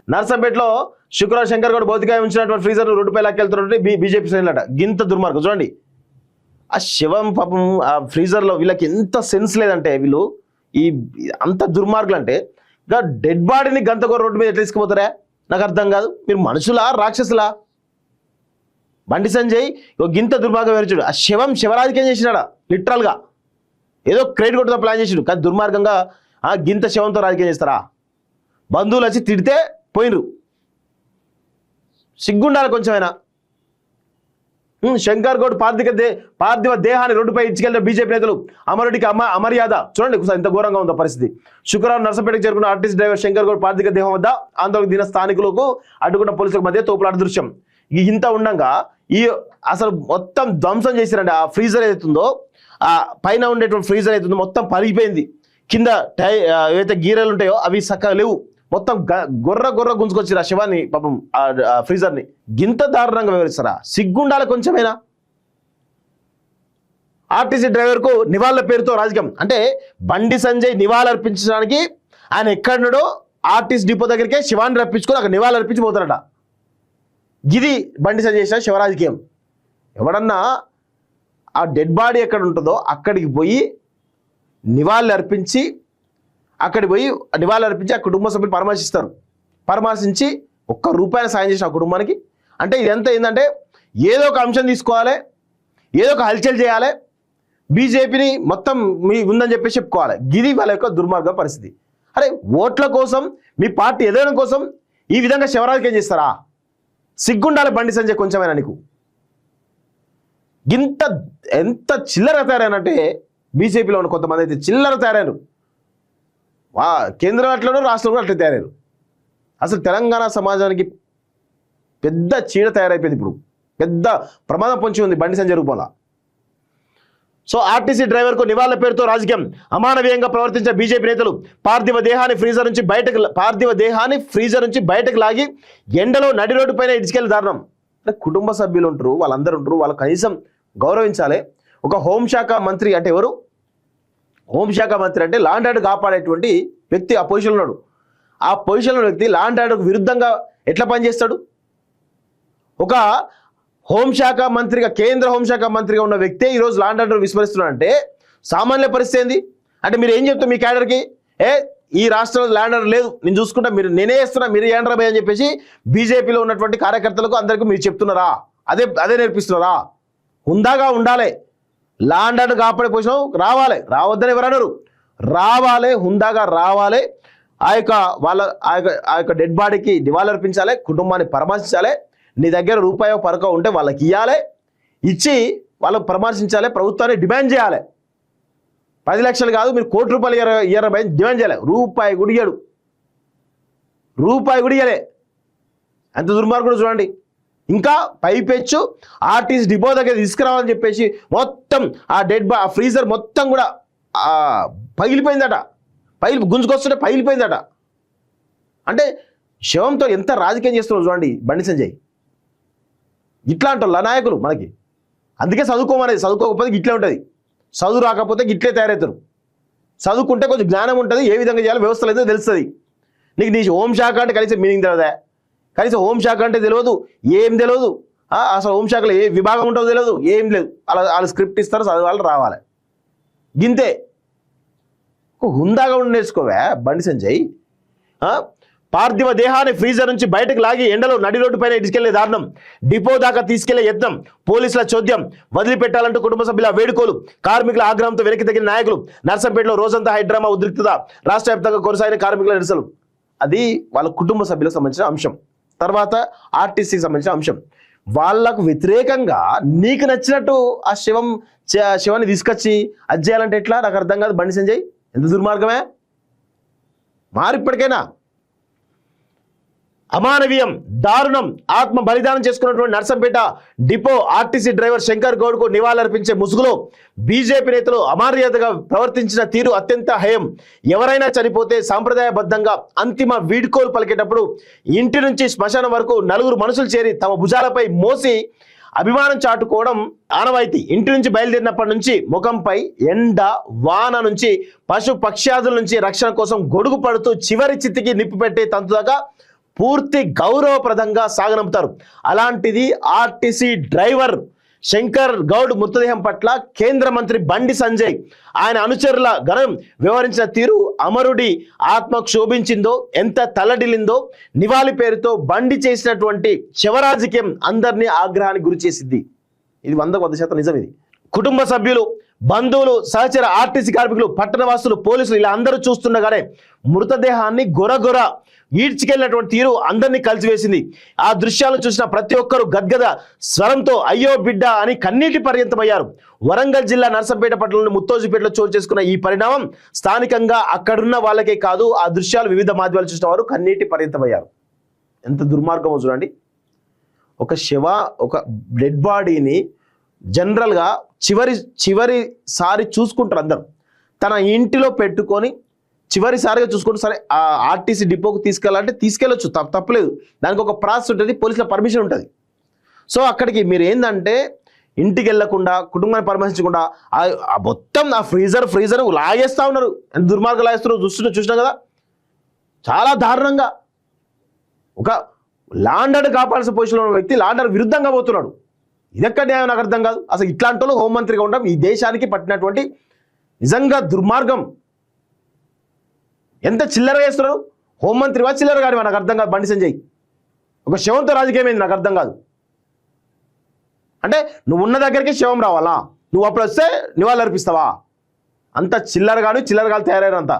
నర్సంపేటలో శుక్రవారం శంకర్ గౌడ్ భౌతికంగా ఉంచినటువంటి ఫ్రీజర్ రోడ్డుపై లాక్కెళ్తున్నటువంటి బీజేపీ శ్రేణులట. గింత దుర్మార్గం చూడండి. ఆ శవం పాపం ఆ ఫ్రీజర్లో వీళ్ళకి ఎంత సెన్స్ లేదంటే, వీళ్ళు ఈ అంత దుర్మార్గులు అంటే ఇంకా డెడ్ బాడీని గంతగోర రోడ్డు మీద ఎట్లా తీసుకుపోతారా నాకు అర్థం కాదు. మీరు మనుషులా రాక్షసులా? బండి సంజయ్ గింత దుర్మార్గం వేరుచుడు. ఆ శివరాజకీయం చేసినాడా లిటరల్గా. ఏదో క్రెడిట్ కొట్టుతో ప్లాన్ చేసిడు, కానీ దుర్మార్గంగా ఆ గింత శవంతో రాజకీయం చేస్తారా? బంధువులు వచ్చి తిడితే పోయినరు. సిగ్గుండాలి కొంచెమైనా. శంకర్ గౌడ్ పార్థివ దేహాన్ని రోడ్డుపై ఇచ్చుకెళ్లిన బీజేపీ నేతలు అమరుడికి అమర్యాద. చూడండి ఇంత ఘోరంగా ఉందో పరిస్థితి. శుక్రవారం నర్సంపేటకు చేరుకున్న ఆర్టీసీ డ్రైవర్ శంకర్ గౌడ్ పార్థివ దేహం వద్ద ఆందోళన దిన స్థానికులకు అడ్డుకున్న పోలీసుల మధ్య తోపులాట దృశ్యం. ఇంత ఉండగా అసలు మొత్తం ధ్వంసం చేసిరండి. ఆ ఫ్రీజర్ ఏదైతుందో, ఆ పైన ఉండేటువంటి ఫ్రీజర్ అవుతుందో మొత్తం పలిగిపోయింది. కింద ఏవైతే గీరలు ఉంటాయో అవి చక్కగా లేవు. మొత్తం గొర్ర గుంజుకొచ్చారు ఆ శవాన్ని, పాపం ఆ ఫ్రీజర్ని. గింత దారుణంగా వివరిస్తారా? సిగ్గుండాలి కొంచెమైనా. ఆర్టీసీ డ్రైవర్కు నివాళుల పేరుతో రాజకీయం అంటే, బండి సంజయ్ నివాళులు అర్పించడానికి ఆయన ఎక్కడున్నాడో ఆర్టీసీ డిపో దగ్గరికే శివాన్ని రప్పించుకొని అక్కడ నివాళులు అర్పించిపోతారట. ఇది బండి సంజయ్ చేసిన శివరాజకీయం. ఎవడన్నా ఆ డెడ్ బాడీ ఎక్కడ ఉంటుందో అక్కడికి పోయి నివాళులు అర్పించి ఆ కుటుంబ సభ్యులు పరామర్శించి ₹1 సాయం చేసిన ఆ కుటుంబానికి. అంటే ఇదంతా ఏంటంటే, ఏదో ఒక అంశం తీసుకోవాలి, ఏదో ఒక హల్చల్ చేయాలి, బీజేపీని మొత్తం మీ ఉందని చెప్పేసి చెప్పుకోవాలి. గిది వాళ్ళ యొక్క దుర్మార్గ పరిస్థితి. అరే ఓట్ల కోసం, మీ పార్టీ ఎదగడం కోసం ఈ విధంగా శివరాజకీయం చేస్తారా? సిగ్గుండాలి బండి సంజయ్ కొంచెమైనా నీకు. ఎంత చిల్లర తయారైనంటే, బీజేపీలో ఉన్న కొంతమంది అయితే చిల్లర తయారైనారు. కేంద్రం అట్లనో రాష్ట్రంలో అట్లా తయారయ్యారు. అసలు తెలంగాణ సమాజానికి పెద్ద చీడ తయారైపోయింది. ఇప్పుడు పెద్ద ప్రమాదం పొంచి ఉంది బండి సంజయ్ రూపంలో. సో ఆర్టీసీ డ్రైవర్కు నివాళుల పేరుతో రాజకీయం. అమానవీయంగా ప్రవర్తించే బీజేపీ నేతలు పార్థివ దేహాన్ని ఫ్రీజర్ నుంచి బయటకు లాగి ఎండలో నడి రోడ్డు పైన ఇటుకెళ్ళి దారుణం. కుటుంబ సభ్యులు ఉంటారు, వాళ్ళందరూ ఉంటారు, వాళ్ళు కనీసం గౌరవించాలి. ఒక హోంశాఖ మంత్రి అంటే ఎవరు? హోంశాఖ మంత్రి అంటే లా అండ్ ఆర్డర్ కాపాడేటువంటి వ్యక్తి ఆ పొజిషన్లో ఉన్నాడు. ఆ పొజిషన్లో వ్యక్తి లా అండ్ ఆర్డర్కు విరుద్ధంగా ఎట్లా పనిచేస్తాడు? ఒక హోంశాఖ మంత్రిగా, కేంద్ర హోంశాఖ మంత్రిగా ఉన్న వ్యక్తే ఈరోజు లా అండ్ ఆర్డర్ విస్మరిస్తున్నాడంటే సామాన్య పరిస్థితి ఏంది? అంటే మీరు ఏం చెప్తారు మీ క్యాడర్కి? ఈ రాష్ట్రంలో లా అండ్ ఆర్డర్ లేదు, నేను చూసుకుంటా, నేనే చేస్తున్నా, మీరు ఏండ్రా భయ్ అని చెప్పేసి బీజేపీలో ఉన్నటువంటి కార్యకర్తలకు అందరికీ మీరు చెప్తున్నారా? అదే నేర్పిస్తున్నారా? హుందాగా ఉండాలి. లా అండ్ ఆర్డర్ కాపాడే పొజిషన్ రావాలి. రావద్దని ఎవరన్నారు? రావాలి, హుందాగా రావాలి. ఆ యొక్క డెడ్ బాడీకి నివాళులు అర్పించాలి, కుటుంబాన్ని పరామర్శించాలి. నీ దగ్గర ₹1 ఉంటే వాళ్ళకి ఇవ్వాలి, ఇచ్చి వాళ్ళకు పరామర్శించాలి, ప్రభుత్వాన్ని డిమాండ్ చేయాలి. 10 లక్షలు కాదు, మీరు ₹1 ఇయ్యరని డిమాండ్ చేయాలి. ₹1 కూడా ఇయ్యడు, ₹1 కూడా ఇయ్యలే. అంత దుర్మార్గుడు చూడండి. ఇంకా పైపెచ్చు ఆర్టీసీ డిపో దగ్గర తీసుకురావాలని చెప్పేసి మొత్తం ఆ ఫ్రీజర్ మొత్తం కూడా పగిలిపోయిందట. గుంజుకొస్తుంటే పగిలిపోయిందట. అంటే శవంతో ఎంత రాజకీయం చేస్తున్నావు చూడండి బండి సంజయ్. ఇట్లా అంటారు నాయకులు మనకి. అందుకే చదువుకోకపోతే ఇట్లే ఉంటుంది. చదువు రాకపోతే ఇట్లే తయారవుతారు. చదువుకుంటే కొంచెం జ్ఞానం ఉంటుంది, ఏ విధంగా చేయాలో వ్యవస్థలు అయితే తెలుస్తుంది. నీకు నీ హోంశాఖ అంటే కనీసం మీనింగ్ తెలియదా? కనీసం హోంశాఖ అంటే తెలియదు, ఏం తెలియదు. అసలు హోంశాఖలో ఏ విభాగం ఉంటుందో తెలియదు, ఏం లేదు. వాళ్ళు స్క్రిప్ట్ ఇస్తారు, చదవాలి, రావాలి. గింతే. హుందాగా ఉండి నేర్చుకోవా బండి సంజయ్. పార్థివ దేహాన్ని ఫ్రీజర్ నుంచి బయటకు లాగి ఎండలో నడి రోడ్డు పైన ఇటుకెళ్లే దారుణం. డిపో దాకా తీసుకెళ్లే యత్నం, పోలీసుల చోద్యం, వదిలిపెట్టాలంటూ కుటుంబ సభ్యుల వేడుకోలు, కార్మికుల ఆగ్రహంతో వెనక్కి తగిన నాయకులు. నర్సంపేటలో రోజంతా హైడ్రామా ఉద్రిక్తత, రాష్ట్ర వ్యాప్తంగా కొనసాగిన కార్మికుల నిరసనలు. అది వాళ్ళ కుటుంబ సభ్యులకు సంబంధించిన అంశం. తర్వాత ఆర్టీసీకి సంబంధించిన అంశం. వాళ్ళకు వ్యతిరేకంగా నీకు నచ్చినట్టు ఆ శివాన్ని తీసుకొచ్చి అది చేయాలంటే ఎట్లా? నాకు అర్థం కాదు బండి సంజయ్. ఎంత దుర్మార్గమే. మారిప్పటికైనా అమానవీయం, దారుణం. ఆత్మ బలిదానం చేసుకున్నటువంటి Narsampet depot RTC driver Shankar గౌడ్కు నివాళులర్పించే ముసుగులో బీజేపీ నేతలు అమర్యాదగా ప్రవర్తించిన తీరు అత్యంత హేయం. ఎవరైనా చనిపోతే సాంప్రదాయబద్ధంగా అంతిమ వీడ్కోలు పలికేటప్పుడు ఇంటి నుంచి శ్మశానం వరకు 4 మనుషులు చేరి తమ భుజాలపై మోసి అభిమానం చాటుకోవడం ఆనవాయితీ. ఇంటి నుంచి బయలుదేరినప్పటి నుంచి ముఖంపై ఎండ, వాన నుంచి పశు పక్ష్యాదుల నుంచి రక్షణ కోసం గొడుగు పడుతూ చివరి చిత్తికి నిప్పు పెట్టే తంతు దాకా పూర్తి గౌరవప్రదంగా సాగనంపుతారు. అలాంటిది ఆర్టీసీ డ్రైవర్ శంకర్ గౌడ్ మృతదేహం పట్ల కేంద్ర మంత్రి బండి సంజయ్ ఆయన అనుచరుల గణం వ్యవహరించిన తీరు అమరుడి ఆత్మకు శోభించిందో, ఎంత తల్లడిల్లిందో, నివాళి పేరుతో బండి చేసినటువంటి శివరాజకీయం అందరినీ ఆగ్రహానికి గురి చేసింది. ఇది 100% నిజం. ఇది కుటుంబ సభ్యులు, బంధువులు, సహచర ఆర్టీసీ కార్మికులు, పట్టణవాసులు, పోలీసులు ఇలా అందరూ చూస్తుండగానే మృతదేహాన్ని గొరగొర ఈడ్చుకెళ్ళినటువంటి తీరు అందరినీ కలిసివేసింది. ఆ దృశ్యాలు చూసిన ప్రతి ఒక్కరూ గద్గద స్వరంతో అయ్యో బిడ్డ అని కన్నీటి పర్యంతమయ్యారు. వరంగల్ జిల్లా నర్సంపేట పట్టణంలోని ముత్తోజుపేటలో చోటు చేసుకున్న ఈ పరిణామం స్థానికంగా అక్కడున్న వాళ్ళకే కాదు, ఆ దృశ్యాలు వివిధ మాధ్యమాలు చూసిన వారు కన్నీటి పర్యంతమయ్యారు. ఎంత దుర్మార్గమో చూడండి. ఒక డెడ్ బాడీని జనరల్గా చివరిసారి చూసుకుంటారు అందరు. తన ఇంటిలో పెట్టుకొని చివరిసారిగా చూసుకుంటూ సరే ఆ ఆర్టీసీ డిపోకు తీసుకెళ్ళాలంటే తీసుకెళ్ళొచ్చు, తప్పలేదు. దానికి ఒక ప్రాసెస్ ఉంటుంది, పోలీసుల పర్మిషన్ ఉంటుంది. సో అక్కడికి మీరు ఏంటంటే ఇంటికి వెళ్ళకుండా, కుటుంబాన్ని పరామర్శించకుండా మొత్తం ఆ ఫ్రీజర్ లాగేస్తూ ఉన్నారు. ఎంత దుర్మార్గం లాగేస్తున్నారు చూసినా కదా. చాలా దారుణంగా ఒక లాండర్ కాపాడాల్సిన పొజిషన్లో ఉన్న వ్యక్తి లాండర్ విరుద్ధంగా పోతున్నాడు. ఇదెక్కడ న్యాయం నాకు అర్థం కాదు. అసలు ఇట్లాంటి వాళ్ళు హోంమంత్రిగా ఉండడం ఈ దేశానికి పట్టినటువంటి నిజంగా దుర్మార్గం. ఎంత చిల్లరగా వేస్తున్నారు. హోంమంత్రివా చిల్లర కాదు నాకు అర్థం కాదు. బండి సంజయ్ ఒక శవంతో రాజకీయం ఏంది నాకు అర్థం కాదు. అంటే నువ్వు ఉన్న దగ్గరికి శవం రావాలా, నువ్వు అప్పుడు వస్తే నివాళులు అర్పిస్తావా? అంత చిల్లరగాను తయారైనంత